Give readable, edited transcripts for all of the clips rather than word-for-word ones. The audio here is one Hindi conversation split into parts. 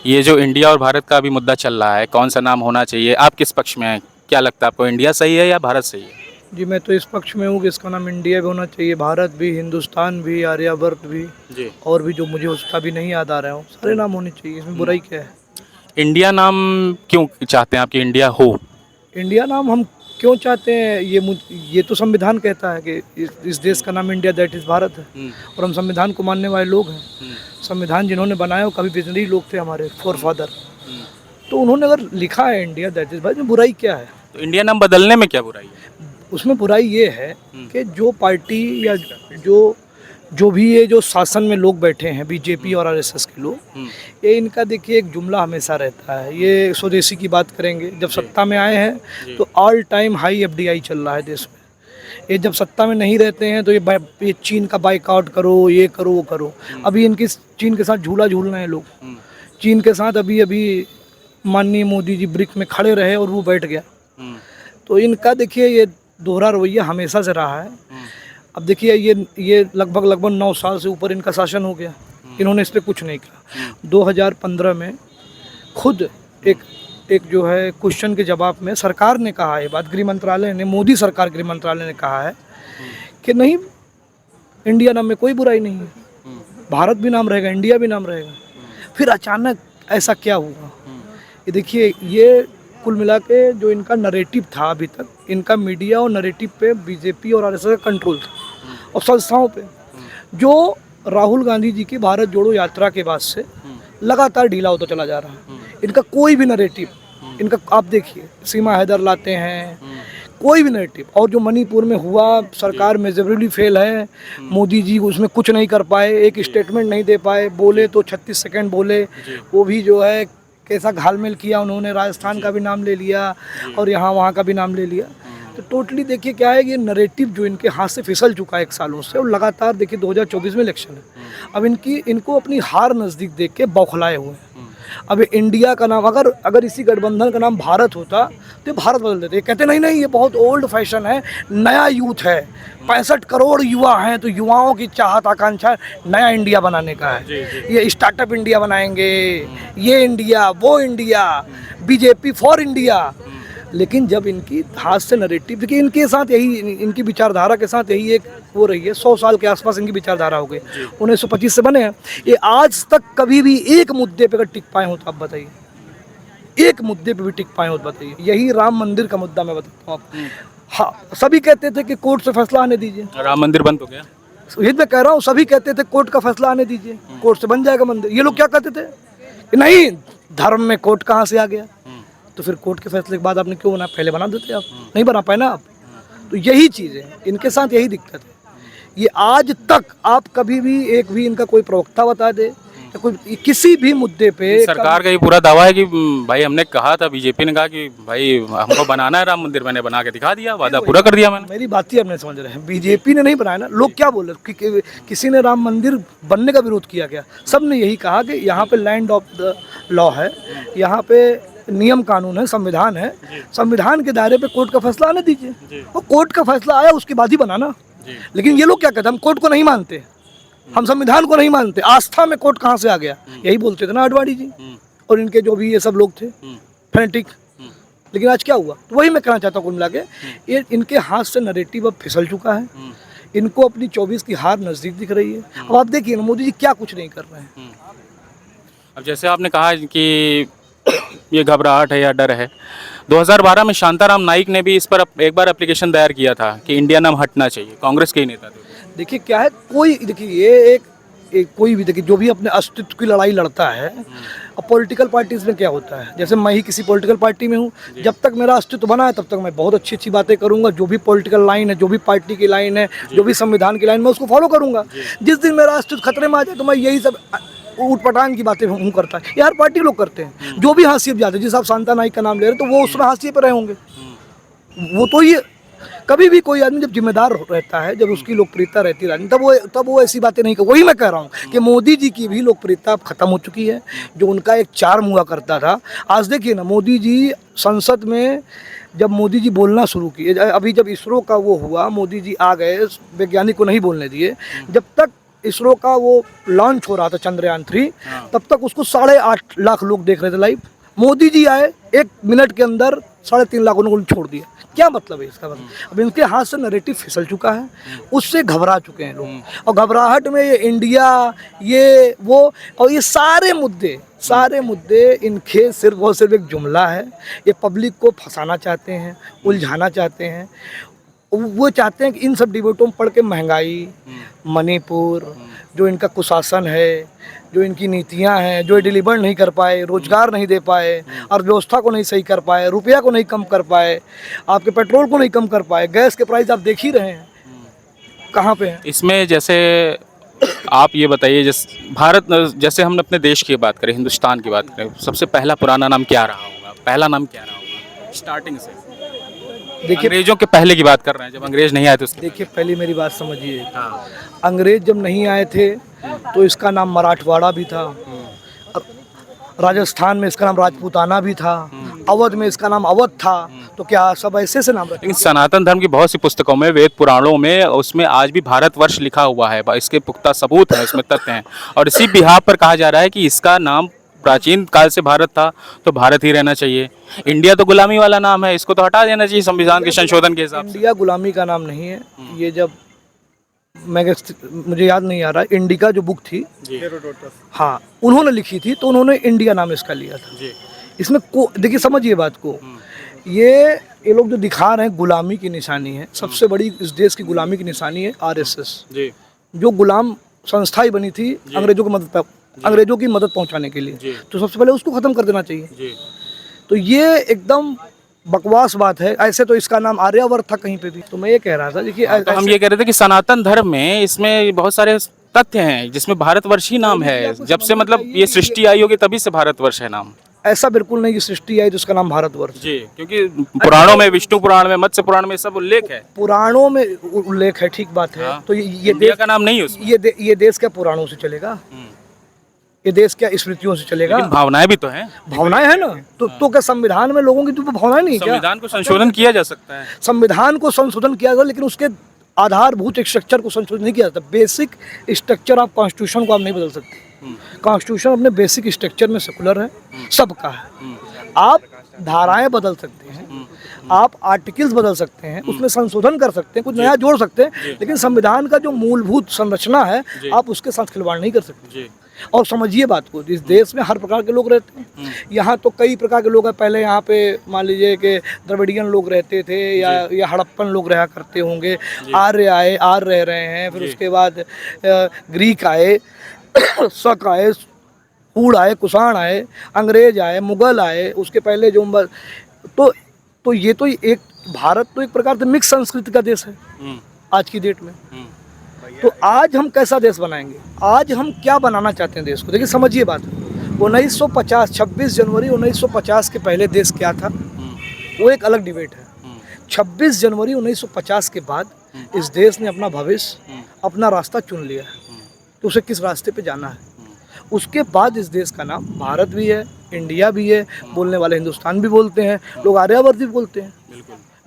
ये जो इंडिया और भारत का अभी मुद्दा चल रहा है, कौन सा नाम होना चाहिए, आप किस पक्ष में हैं? क्या लगता है आपको, इंडिया सही है या भारत सही है? जी, मैं तो इस पक्ष में हूँ कि इसका नाम इंडिया भी होना चाहिए, भारत भी, हिंदुस्तान भी, आर्यावर्त भी, जी। और भी जो मुझे उसका भी नहीं याद आ रहा हो, सारे नाम होने चाहिए, इसमें बुराई क्या है। इंडिया नाम क्यों चाहते हैं आप कि इंडिया हो? इंडिया नाम हम क्यों चाहते हैं, ये तो संविधान कहता है कि इस देश का नाम इंडिया, दैट इज़ भारत है। और हम संविधान को मानने वाले लोग हैं। संविधान जिन्होंने बनाया वो कभी बिजनरी लोग थे, हमारे फोर फादर। तो उन्होंने अगर लिखा है इंडिया दैट इज़ भारत, में बुराई क्या है। तो इंडिया नाम बदलने में क्या बुराई है? उसमें बुराई ये है कि जो पार्टी या जो भी ये जो शासन में लोग बैठे हैं, बीजेपी और आरएसएस के लोग, ये इनका देखिए एक जुमला हमेशा रहता है, ये स्वदेशी की बात करेंगे। जब सत्ता में आए हैं तो ऑल टाइम हाई एफडीआई चल रहा है देश में। ये जब सत्ता में नहीं रहते हैं तो ये चीन का बाइकआउट करो, ये करो, वो करो। अभी इनकी चीन के साथ झूला झूल रहे हैं लोग। चीन के साथ अभी माननीय मोदी जी ब्रिक्स में खड़े रहे और वो बैठ गया। तो इनका देखिए ये दोहरा रवैया हमेशा से रहा है। अब देखिए ये लगभग 9 साल से ऊपर इनका शासन हो गया, इन्होंने इस पर कुछ नहीं किया। 2015 में खुद एक जो है क्वेश्चन के जवाब में सरकार ने कहा है, बात गृह मंत्रालय ने, मोदी सरकार गृह मंत्रालय ने कहा है कि नहीं, इंडिया नाम में कोई बुराई नहीं है, भारत भी नाम रहेगा, इंडिया भी नाम रहेगा। फिर अचानक ऐसा क्या हुआ? ये देखिए, ये कुल मिला के जो इनका नरेटिव था अभी तक, इनका मीडिया और नरेटिव पे बीजेपी और आरएसएस का कंट्रोल था, और संस्थाओं पे जो राहुल गांधी जी की भारत जोड़ो यात्रा के बाद से लगातार ढीला होता चला जा रहा है। इनका कोई भी नरेटिव, इनका आप देखिए, सीमा हैदर लाते हैं, कोई भी नरेटिव। और जो मणिपुर में हुआ, सरकार मेजरली फेल है, मोदी जी उसमें कुछ नहीं कर पाए, एक स्टेटमेंट नहीं दे पाए, बोले तो 36 सेकंड बोले, वो भी जो है कैसा घालमेल किया उन्होंने, राजस्थान का भी नाम ले लिया और यहाँ वहाँ का भी नाम ले लिया। तो टोटली देखिए क्या है, ये नरेटिव जो इनके हाथ से फिसल चुका है 1 सालों से, और लगातार देखिए 2024 में इलेक्शन है। अब इनको अपनी हार नज़दीक देख के बौखलाए हुए हैं। अब इंडिया का नाम अगर इसी गठबंधन का नाम भारत होता तो भारत बदल देते। कहते नहीं, ये बहुत ओल्ड फैशन है, नया यूथ है, 65 करोड़ युवा हैं, तो युवाओं की चाहत आकांक्षा नया इंडिया बनाने का है। ये स्टार्टअप इंडिया बनाएंगे, ये इंडिया, वो इंडिया, बीजेपी फॉर इंडिया। लेकिन जब इनकी हाथ से नरेटिव, देखिए इनके साथ यही, इनकी विचारधारा के साथ यही एक वो रही है, 100 साल के आसपास इनकी विचारधारा हो गई। 1925 से बने हैं ये, आज तक कभी भी एक मुद्दे पे अगर टिक पाए हो तो आप बताइए, एक मुद्दे पे भी टिक पाए हो तो बताइए। यही राम मंदिर का मुद्दा मैं बताता हूँ आपको। हाँ, सभी कहते थे कि कोर्ट से फैसला आने दीजिए, राम मंदिर बंद हो गया। ये मैं कह रहा हूँ, सभी कहते थे कोर्ट का फैसला आने दीजिए, कोर्ट से बन जाएगा मंदिर। ये लोग क्या कहते थे कि नहीं, धर्म में कोर्ट कहाँ से आ गया? तो फिर कोर्ट के फैसले के बाद आपने क्यों बना? पहले बना देते आप, नहीं बना पाए ना आप। तो यही चीज़ है, इनके साथ यही दिक्कत है। ये आज तक आप कभी भी एक भी इनका कोई प्रवक्ता बता दे या कोई किसी भी मुद्दे पे, सरकार का ये पूरा दावा है कि भाई हमने कहा था, बीजेपी ने कहा कि भाई हमको बनाना है राम मंदिर, मैंने बना के दिखा दिया, वादा पूरा कर दिया मैंने। मेरी बात ही आप नहीं समझ रहे हैं, बीजेपी ने नहीं बनाया ना। लोग क्या बोल रहे कि किसी ने राम मंदिर बनने का विरोध किया क्या? सब ने यही कहा कि यहाँ पे लैंड ऑफ द लॉ है, यहाँ पे नियम कानून है, संविधान है, संविधान के दायरे पे कोर्ट का फैसला आने दीजिए। और कोर्ट का फैसला आया उसके बाद ही बनाना। लेकिन ये लोग क्या कहते हैं, हम कोर्ट को नहीं मानते, हम संविधान को नहीं मानते, आस्था में कोर्ट कहाँ से आ गया? यही बोलते थे ना आडवाणी जी और इनके जो भी ये सब लोग थे फैनेटिक। लेकिन आज क्या हुआ? तो वही मैं कहना चाहता हूँ कुल मिला के, ये इनके हाथ से नरेटिव अब फिसल चुका है। इनको अपनी 24 की हार नज़दीक दिख रही है। अब आप देखिए ना, मोदी जी क्या कुछ नहीं कर रहे हैं। अब जैसे आपने कहा कि ये घबराहट है या डर है, 2012 में शांताराम नाइक ने भी इस पर एक बार एप्लीकेशन दायर किया था कि इंडिया नाम हटना चाहिए, कांग्रेस के ही नेता थे। देखिए क्या है, देखिए ये एक कोई भी, देखिए जो भी अपने अस्तित्व की लड़ाई लड़ता है, अब पॉलिटिकल पार्टीज में क्या होता है, जैसे मैं ही किसी पॉलिटिकल पार्टी में हूँ, जब तक मेरा अस्तित्व बना है तब तक मैं बहुत अच्छी अच्छी बातें करूँगा, जो भी पॉलिटिकल लाइन है, जो भी पार्टी की लाइन है, जो भी संविधान की लाइन, मैं उसको फॉलो करूँगा। जिस दिन मेरा अस्तित्व खतरे में आ जाए तो मैं यही सब ऊट पटांग की बातें हूँ करता है। यार पार्टी लोग करते हैं, जो भी हाशिए पे जाते हैं, जिस आप शांता नाइक का नाम ले रहे हैं, तो वो उसमें हाशिए पे रहे होंगे। वो तो ये कभी भी कोई आदमी जब जिम्मेदार रहता है, जब उसकी लोकप्रियता रहती है, तब वो ऐसी बातें नहीं कर। वही मैं कह रहा हूँ कि मोदी जी की भी लोकप्रियता अब खत्म हो चुकी है। जो उनका एक चार्म हुआ करता था, आज देखिए ना, मोदी जी संसद में जब मोदी जी बोलना शुरू किए, अभी जब इसरो का वो हुआ, मोदी जी आ गए, वैज्ञानिक को नहीं बोलने दिए, जब तक इसरो का वो लॉन्च हो रहा था चंद्रयान 3, तब तक उसको 8.5 लाख लोग देख रहे थे लाइव। मोदी जी आए 1 मिनट के अंदर 3.5 लाख उन्होंने छोड़ दिया। क्या मतलब है इसका? मतलब अब इनके हाथ से नैरेटिव फिसल चुका है, उससे घबरा चुके हैं लोग, और घबराहट में ये इंडिया, ये वो, और ये सारे मुद्दे इनके सिर्फ और सिर्फ एक जुमला है। ये पब्लिक को फंसाना चाहते हैं, उलझाना चाहते हैं। वो चाहते हैं कि इन सब डिबेटों में पढ़ के महंगाई, मणिपुर, जो इनका कुशासन है, जो इनकी नीतियां हैं, जो डिलीवर नहीं कर पाए, रोजगार नहीं दे पाए, अर्थव्यवस्था को नहीं सही कर पाए, रुपया को नहीं कम कर पाए, आपके पेट्रोल को नहीं कम कर पाए, गैस के प्राइस आप देख ही रहे हैं कहाँ पे हैं। इसमें जैसे आप ये बताइए, जैसे हम अपने देश की बात करें, हिंदुस्तान की बात करें, सबसे पहला पुराना नाम क्या रहा होगा? पहला नाम क्या रहा होगा स्टार्टिंग से? देखिए, अंग्रेजों के पहले की बात कर रहे हैं, जब अंग्रेज नहीं आए थे उसके देखिए पहले मेरी बात समझिए। हाँ। अंग्रेज जब नहीं आए थे तो इसका नाम मराठवाड़ा भी था, राजस्थान में इसका नाम राजपूताना भी था, अवध में इसका नाम अवध था। तो क्या सब ऐसे से नाम रखे? लेकिन सनातन धर्म की बहुत सी पुस्तकों में, वेद पुराणों में, उसमें आज भी भारतवर्ष लिखा हुआ है, इसके पुख्ता सबूत हैं, इसमें तथ्य हैं। और इसी बिहाफ पर कहा जा रहा है कि इसका नाम प्राचीन काल से भारत था, तो भारत ही रहना चाहिए। इंडिया तो गुलामी वाला नाम है, इसको तो हटा देना चाहिए संविधान के संशोधन के हिसाब से। इंडिया गुलामी का नाम नहीं है। ये जब मुझे याद नहीं आ रहा, इंडिका जो बुक थी, हाँ, उन्होंने लिखी थी, तो उन्होंने इंडिया नाम इसका लिया था। इसमें देखिए, समझिए बात को, ये लोग जो दिखा रहे हैं गुलामी की निशानी है। सबसे बड़ी इस देश की गुलामी की निशानी है आरएसएस, जो गुलाम संस्था ही बनी थी अंग्रेजों की मदद पहुंचाने के लिए। तो सबसे पहले उसको खत्म कर देना चाहिए। तो ये एकदम बकवास बात है। ऐसे तो इसका नाम आर्यावर्त था कहीं पे भी। तो मैं ये कह रहा था, देखिए, तो हम ये कह रहे थे कि सनातन धर्म में इसमें बहुत सारे तथ्य हैं जिसमें भारतवर्ष ही नाम है। जब से मतलब ये सृष्टि आई होगी तभी से भारतवर्ष है नाम। ऐसा बिल्कुल नहीं कि सृष्टि आई तो उसका नाम भारतवर्ष। जी, क्योंकि पुराणों में, विष्णु पुराण में, मत्स्य पुराण में सब उल्लेख है। पुराणों में उल्लेख है, ठीक बात है। हाँ। तो ये इंडिया का नाम नहीं है उसमें। ये देश क्या पुराणों से चलेगा? ये देश क्या स्मृतियों से चलेगा? लेकिन भावनाएं भी तो हैं। भावनाएं हैं ना, तो क्या संविधान में लोगों की तो भावनाएं नहीं? क्या संविधान को संशोधन किया जा सकता है? संविधान को संशोधन किया गया, लेकिन उसके आधारभूत स्ट्रक्चर को संशोधन नहीं किया जाता। बेसिक स्ट्रक्चर ऑफ कॉन्स्टिट्यूशन को आप नहीं बदल सकते। कॉन्स्टिट्यूशन अपने बेसिक स्ट्रक्चर में सेकुलर है, सबका है। आप धाराएं बदल सकते हैं, आप आर्टिकल्स बदल सकते हैं, उसमें संशोधन कर सकते हैं, कुछ नया जोड़ सकते हैं, लेकिन संविधान का जो मूलभूत संरचना है आप उसके साथ खिलवाड़ नहीं कर सकते। और समझिए बात को, इस देश में हर प्रकार के लोग रहते हैं। यहाँ तो कई प्रकार के लोग हैं। पहले यहाँ पे मान लीजिए कि द्रविडियन लोग रहते थे, या हड़प्पन लोग रहा करते होंगे। आर्य रह रहे हैं, फिर उसके बाद ग्रीक आए, शक आए, हूण आए, कुषाण आए, अंग्रेज आए, मुगल आए, उसके पहले जो तो ये तो एक भारत तो एक प्रकार से मिक्स संस्कृति का देश है आज की डेट में। तो आज हम कैसा देश बनाएंगे? आज हम क्या बनाना चाहते हैं देश को? देखिए, समझिए बात। 1950, 26 जनवरी 1950 के पहले देश क्या था, वो एक अलग डिबेट है। 26 जनवरी 1950 के बाद इस देश ने अपना भविष्य, अपना रास्ता चुन लिया है। तो उसे किस रास्ते पे जाना है? उसके बाद इस देश का नाम भारत भी है, इंडिया भी है, बोलने वाले हिंदुस्तान भी बोलते हैं, लोग आर्यावर्त भी बोलते हैं।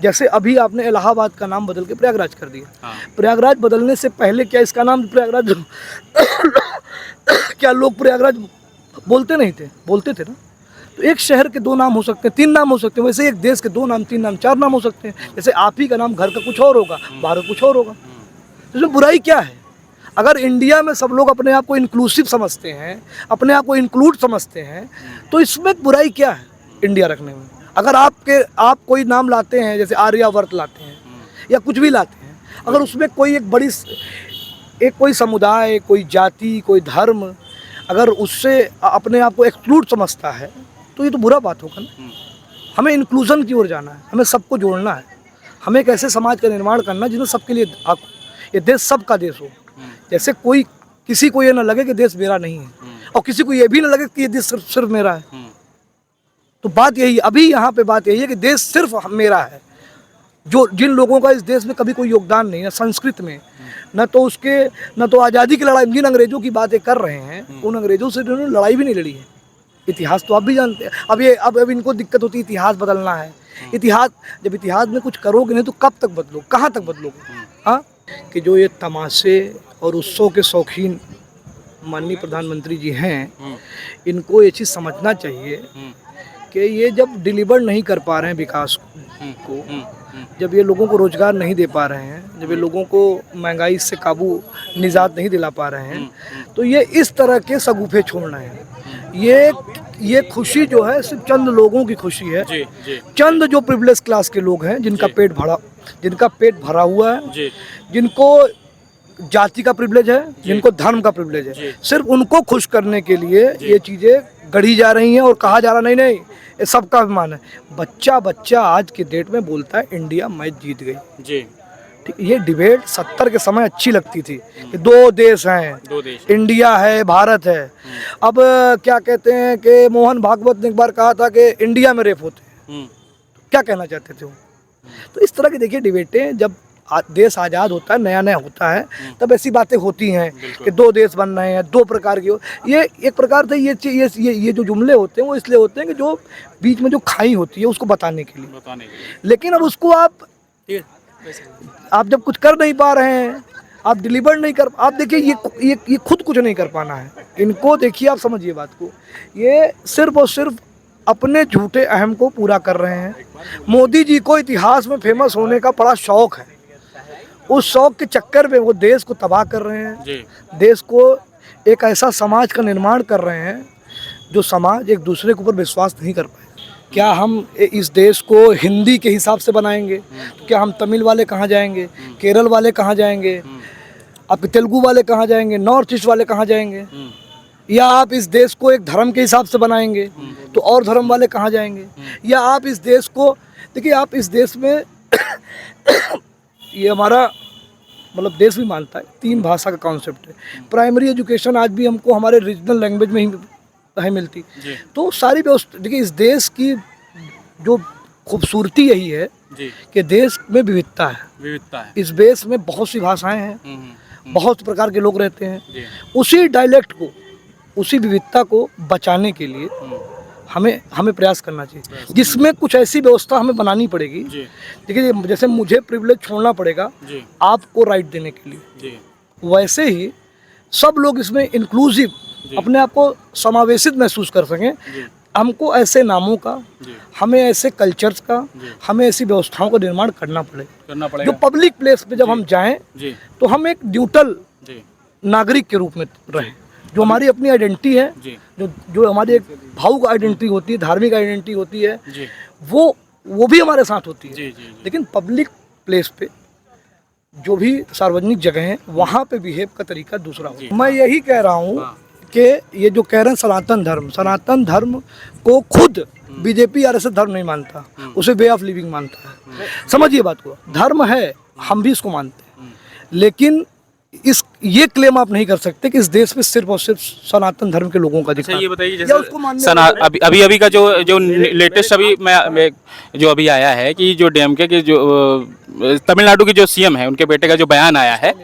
जैसे अभी आपने इलाहाबाद का नाम बदल के प्रयागराज कर दिया। प्रयागराज बदलने से पहले क्या इसका नाम प्रयागराज क्या लोग प्रयागराज बोलते नहीं थे? बोलते थे ना। तो एक शहर के 2 नाम हो सकते हैं, 3 नाम हो सकते हैं। वैसे एक देश के 2 नाम, 3 नाम, 4 नाम हो सकते हैं। जैसे आप ही का नाम घर का कुछ और होगा, भारत कुछ और होगा। इसमें बुराई क्या है? अगर इंडिया में सब लोग अपने आप को इंक्लूसिव समझते हैं, अपने आप को इंक्लूड समझते हैं, तो इसमें बुराई क्या है इंडिया रखने में? अगर आप कोई नाम लाते हैं, जैसे आर्यावर्त लाते हैं या कुछ भी लाते हैं, अगर उसमें कोई कोई समुदाय, कोई जाति, कोई धर्म अगर उससे अपने आप को एक्सक्लूड समझता है, तो ये तो बुरा बात होगा ना। हमें इंक्लूजन की ओर जाना है, हमें सबको जोड़ना है, हमें एक ऐसे समाज का निर्माण करना जिसमें सबके लिए ये देश सबका देश हो। जैसे किसी को ये ना लगे कि देश मेरा नहीं है, और किसी को ये भी ना लगे कि ये देश सिर्फ मेरा है। तो बात यही, अभी यहाँ पे बात यही है कि देश सिर्फ मेरा है। जिन लोगों का इस देश में कभी कोई योगदान नहीं है, संस्कृत में न तो आज़ादी की लड़ाई, जिन अंग्रेजों की बातें कर रहे हैं, उन अंग्रेजों से उन्होंने लड़ाई भी नहीं लड़ी है। इतिहास तो आप भी जानते हैं। अब इनको दिक्कत होती है, इतिहास बदलना है। जब इतिहास में कुछ करोगे नहीं तो कब तक बदलोगे, कहाँ तक बदलोगे? हाँ, कि जो ये तमाशे और उत्सव के शौकीन माननीय प्रधानमंत्री जी हैं, इनको ये चीज़ समझना चाहिए कि ये जब डिलीवर नहीं कर पा रहे हैं विकास को, जब ये लोगों को रोज़गार नहीं दे पा रहे हैं, जब ये लोगों को महंगाई से काबू निजात नहीं दिला पा रहे हैं, तो ये इस तरह के शगुफे छोड़ रहे हैं। ये खुशी जो है सिर्फ चंद लोगों की खुशी है, चंद जो प्रिविलेज क्लास के लोग हैं जिनका पेट भरा हुआ है, जिनको जाति का प्रिविलेज है, जिनको धर्म का प्रिविलेज है, सिर्फ उनको खुश करने के लिए ये चीज़ें गढ़ी जा रही हैं और कहा जा रहा नहीं ये सबका अभिमान है। बच्चा आज के डेट में बोलता है इंडिया मैच जीत गई जी। ठीक, ये डिबेट 70 के समय अच्छी लगती थी कि दो देश हैं, इंडिया है, भारत है। अब क्या कहते हैं कि मोहन भागवत ने एक बार कहा था कि इंडिया में रेप होते हैं, क्या कहना चाहते थे वो। तो इस तरह की देखिए डिबेटें, जब देश आज़ाद होता है, नया नया होता है, तब ऐसी बातें होती हैं कि दो देश बन रहे हैं, दो प्रकार की। ये एक प्रकार से ये जो जुमले होते हैं वो इसलिए होते हैं कि जो बीच में जो खाई होती है उसको बताने के लिए। लेकिन अब उसको आप जब कुछ कर नहीं पा रहे हैं, आप डिलीवर नहीं कर, आप देखिए ये खुद कुछ नहीं कर पाना है इनको। देखिए आप समझिए बात को, ये सिर्फ और सिर्फ अपने झूठे अहम को पूरा कर रहे हैं। मोदी जी को इतिहास में फेमस होने का बड़ा शौक है, उस शौक के चक्कर में वो देश को तबाह कर रहे हैं। देश को एक ऐसा समाज का निर्माण कर रहे हैं जो समाज एक दूसरे के ऊपर विश्वास नहीं कर पाए। क्या हम इस देश को हिंदी के हिसाब से बनाएंगे? क्या हम तमिल वाले कहाँ जाएंगे, केरल वाले कहाँ जाएंगे, अब तेलुगु वाले कहाँ जाएंगे, नॉर्थ ईस्ट वाले कहाँ जाएंगे? या आप इस देश को एक धर्म के हिसाब से बनाएंगे तो और धर्म वाले कहाँ जाएंगे? या आप इस देश को देखिए, आप इस देश में ये हमारा मतलब देश भी मानता है 3 भाषा का कॉन्सेप्ट है। प्राइमरी एजुकेशन आज भी हमको हमारे रीजनल लैंग्वेज में ही नहीं मिलती। तो सारी व्यवस्था देखिए, इस देश की जो खूबसूरती यही है कि देश में विविधता है। इस देश में बहुत सी भाषाएं हैं, बहुत प्रकार के लोग रहते हैं। उसी डायलेक्ट को, उसी विविधता को बचाने के लिए हमें प्रयास करना चाहिए, जिसमें कुछ ऐसी व्यवस्था हमें बनानी पड़ेगी। देखिए, जैसे मुझे प्रिविलेज छोड़ना पड़ेगा आपको राइट देने के लिए, वैसे ही सब लोग इसमें इंक्लूसिव अपने आप को समावेशित महसूस कर सकें। हमको ऐसे नामों का, हमें ऐसे कल्चर्स का, हमें ऐसी व्यवस्थाओं का निर्माण करना पड़ेगा जो पब्लिक प्लेस पे जब हम जाएं तो हम एक न्यूट्रल नागरिक के रूप में रहें। जो हमारी अपनी आइडेंटिटी है, जो हमारी एक भावुक आइडेंटिटी होती है, धार्मिक आइडेंटिटी होती है, वो भी हमारे साथ होती है। लेकिन पब्लिक प्लेस पे, जो भी सार्वजनिक जगह हैं, वहाँ पे बिहेव का तरीका दूसरा हो। मैं यही कह रहा हूँ कि ये जो कह रहे हैं सनातन धर्म को खुद बीजेपी आरएसएस धर्म नहीं मानता, उसे वे ऑफ लिविंग मानता है। समझिए बात को, धर्म है, हम भी इसको मानते हैं, लेकिन ये क्लेम आप नहीं कर सकते कि इस देश में सिर्फ और सिर्फ सनातन धर्म के लोगों का अधिकार। ये बताइए, जैसे अभी का जो लेटेस्ट मैं जो अभी आया है कि जो डीएमके के जो तमिलनाडु के जो सीएम है, उनके बेटे का जो बयान आया है,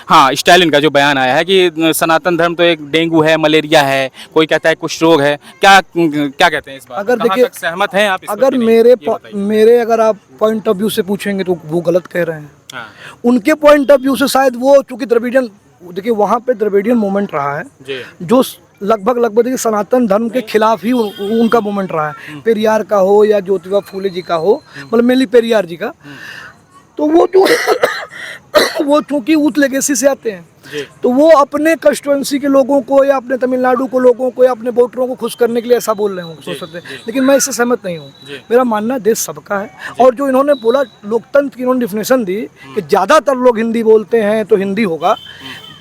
हाँ, स्टालिन का जो बयान आया है कि सनातन धर्म तो एक डेंगू है, मलेरिया है, कोई कहता है कुछ रोग है। क्या कहते हैं इस बात? अगर देखिए, सहमत हैं आप? अगर मेरे अगर आप पॉइंट ऑफ व्यू से पूछेंगे तो वो गलत कह रहे हैं। उनके पॉइंट ऑफ व्यू से शायद वो, चूंकि द्रविडियन, देखिए वहाँ पे द्रविडियन मूवमेंट रहा है जो लगभग देखिए सनातन धर्म के खिलाफ ही उनका मूवमेंट रहा है। पेरियार का हो या ज्योतिबा फूले जी का हो, मतलब मेनली पेरियार जी का, तो वो जो वो चूंकि ऊथ लेगेसी से आते हैं, तो वो अपने कंस्टिट्यूएंसी के लोगों को या अपने तमिलनाडु को लोगों को या अपने वोटरों को खुश करने के लिए ऐसा बोल रहे होंगे, सोच सकते हैं। लेकिन मैं इससे सहमत नहीं हूँ। मेरा मानना देश सबका है, और जो इन्होंने बोला लोकतंत्र की इन्होंने डिफिनेशन दी कि ज़्यादातर लोग हिंदी बोलते हैं तो हिंदी होगा,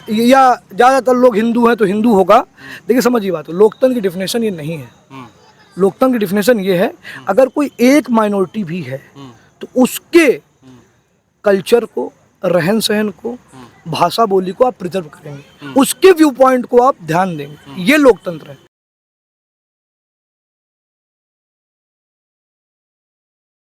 या ज़्यादातर लोग हिंदू हैं तो हिंदू होगा। देखिए समझिए बात, लोकतंत्र की डिफिनेशन ये नहीं है। लोकतंत्र की डिफिनेशन ये है, अगर कोई एक माइनॉरिटी भी है तो उसके कल्चर को, रहन सहन को, भाषा बोली को आप प्रिजर्व करेंगे, उसके व्यू पॉइंट को आप ध्यान देंगे। ये लोकतंत्र है।